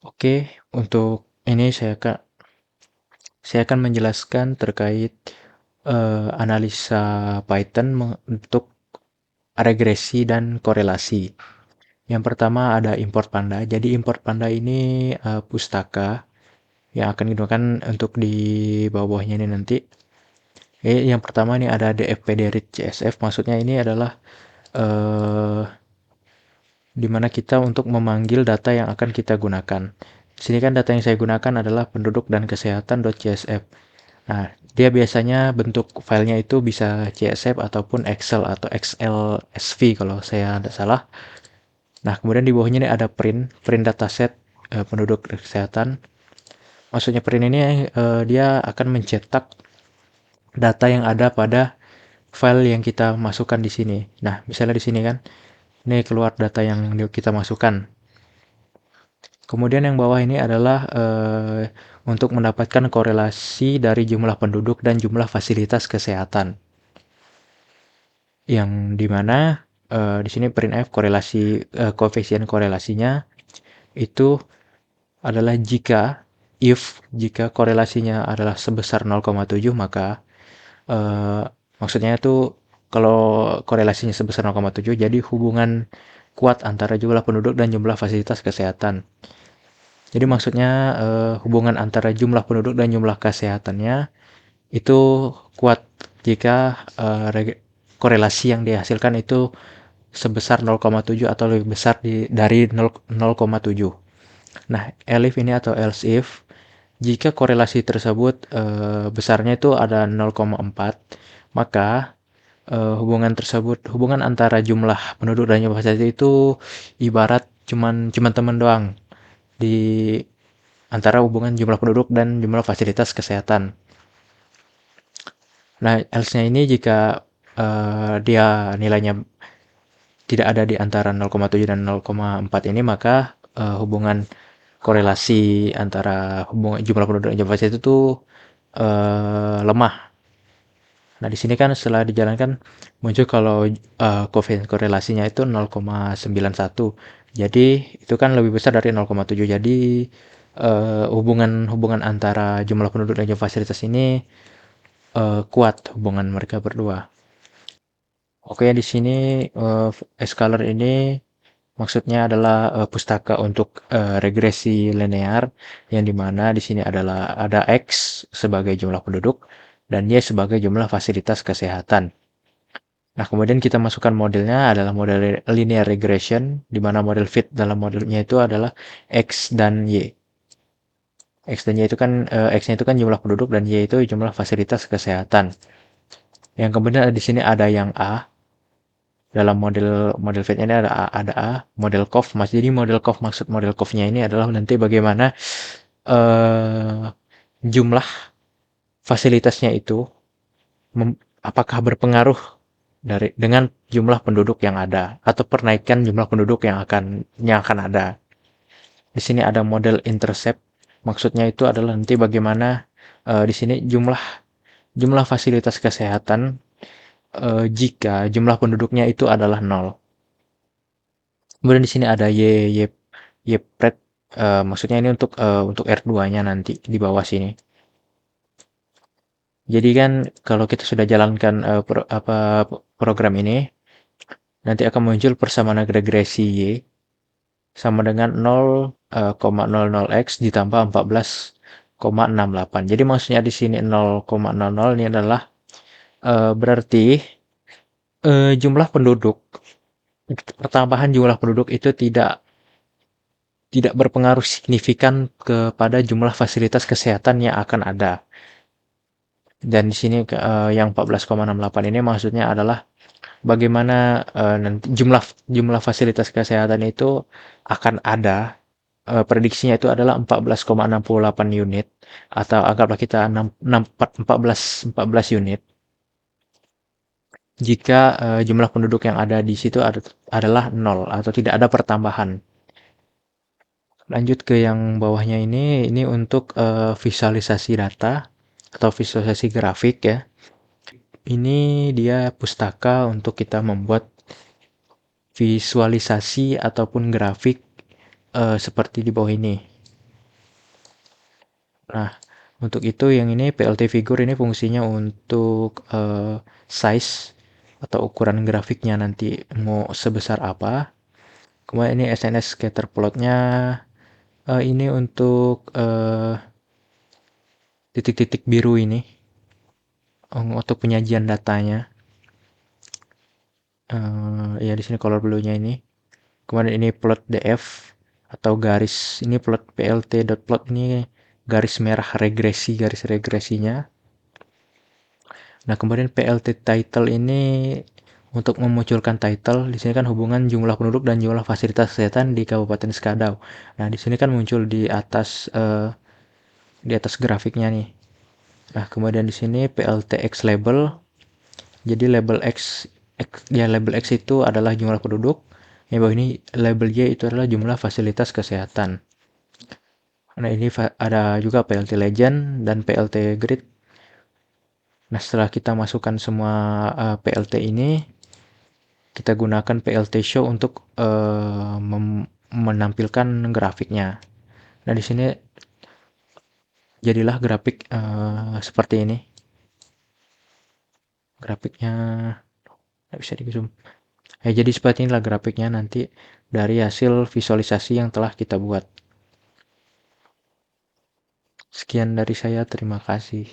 Oke, untuk ini saya akan menjelaskan terkait analisa Python untuk regresi dan korelasi. Yang pertama ada import Panda. Jadi import Panda ini pustaka yang akan digunakan untuk di bawah-bawahnya ini nanti. Yang pertama ini ada DFPD read CSF. Maksudnya ini adalah eh, di mana kita untuk memanggil data yang akan kita gunakan. Di sini kan data yang saya gunakan adalah penduduk dan kesehatan.csf. Nah, dia biasanya bentuk filenya itu bisa CSV ataupun Excel atau XLSV kalau saya tidak salah. Nah, kemudian di bawahnya ini ada print dataset penduduk dan kesehatan. Maksudnya print ini dia akan mencetak data yang ada pada file yang kita masukkan di sini. Nah, misalnya di sini kan, ini keluar data yang kita masukkan. Kemudian yang bawah ini adalah untuk mendapatkan korelasi dari jumlah penduduk dan jumlah fasilitas kesehatan. Yang dimana di sini printf korelasi koefisien korelasinya itu adalah jika korelasinya adalah sebesar 0,7 maka maksudnya itu kalau korelasinya sebesar 0,7 jadi hubungan kuat antara jumlah penduduk dan jumlah fasilitas kesehatan. Jadi maksudnya hubungan antara jumlah penduduk dan jumlah kesehatannya itu kuat jika korelasi yang dihasilkan itu sebesar 0,7 atau lebih besar dari 0,7. Nah, elif ini atau else if jika korelasi tersebut besarnya itu ada 0,4, maka hubungan antara jumlah penduduk dan jumlah fasilitas itu ibarat cuman teman doang di antara hubungan jumlah penduduk dan jumlah fasilitas kesehatan. Nah, else-nya ini jika dia nilainya tidak ada di antara 0,7 dan 0,4 ini, maka hubungan korelasi antara jumlah penduduk dan jumlah fasilitas itu lemah. Nah, di sini kan setelah dijalankan muncul kalau koefisien korelasinya itu 0,91. Jadi, itu kan lebih besar dari 0,7. Jadi, hubungan antara jumlah penduduk dan jumlah fasilitas ini kuat hubungan mereka berdua. Oke, di sini Scholar ini maksudnya adalah pustaka untuk regresi linear yang dimana di sini ada X sebagai jumlah penduduk dan Y sebagai jumlah fasilitas kesehatan. Nah, kemudian kita masukkan modelnya adalah model linear regression di mana model fit dalam modelnya itu adalah X dan Y. X dan Y itu kan X-nya itu kan jumlah penduduk dan Y itu jumlah fasilitas kesehatan. Yang kemudian di sini ada yang A. Dalam model fit ini ada A, model COV. Jadi model COV maksud model COV-nya ini adalah nanti bagaimana jumlah fasilitasnya itu apakah berpengaruh dengan jumlah penduduk yang ada atau penaikan jumlah penduduk yang akan ada. Di sini ada model intercept. Maksudnya itu adalah nanti bagaimana di sini jumlah fasilitas kesehatan jika jumlah penduduknya itu adalah 0. Kemudian di sini ada YPRED, maksudnya ini untuk R2-nya nanti di bawah sini. Jadi kan kalau kita sudah jalankan program ini, nanti akan muncul persamaan regresi Y sama dengan 0,00x ditambah 14,68. Jadi maksudnya di sini 0,00 ini adalah berarti jumlah penduduk, pertambahan jumlah penduduk itu tidak berpengaruh signifikan kepada jumlah fasilitas kesehatan yang akan ada. Dan di sini yang 14,68 ini maksudnya adalah bagaimana nanti jumlah fasilitas kesehatan itu akan ada. Prediksinya itu adalah 14,68 unit atau anggaplah kita 14 unit. Jika jumlah penduduk yang ada di situ adalah 0 atau tidak ada pertambahan. Lanjut ke yang bawahnya ini untuk visualisasi data atau visualisasi grafik ya. Ini dia pustaka untuk kita membuat visualisasi ataupun grafik seperti di bawah ini. Nah, untuk itu yang ini PLT figur ini fungsinya untuk size atau ukuran grafiknya nanti mau sebesar apa. Kemudian ini SNS scatter plotnya ini untuk titik-titik biru ini untuk penyajian datanya. Ya di sini color blue-nya ini. Kemudian ini plot DF atau garis ini plot plt.plot ini garis merah regresi, garis regresinya. Nah, kemudian PLT title ini untuk memunculkan title, di sini kan hubungan jumlah penduduk dan jumlah fasilitas kesehatan di Kabupaten Skadau. Nah, di sini kan muncul di atas grafiknya nih. Nah, kemudian di sini PLTX label. Jadi label label X itu adalah jumlah penduduk. Yang bawah ini label Y itu adalah jumlah fasilitas kesehatan. Nah, ini ada juga PLT legend dan PLT grid. Nah, setelah kita masukkan semua PLT ini, kita gunakan PLT show untuk menampilkan grafiknya. Nah, di sini jadilah grafik seperti ini. Grafiknya nggak bisa di zoom. Jadi seperti inilah grafiknya nanti dari hasil visualisasi yang telah kita buat. Sekian dari saya, terima kasih.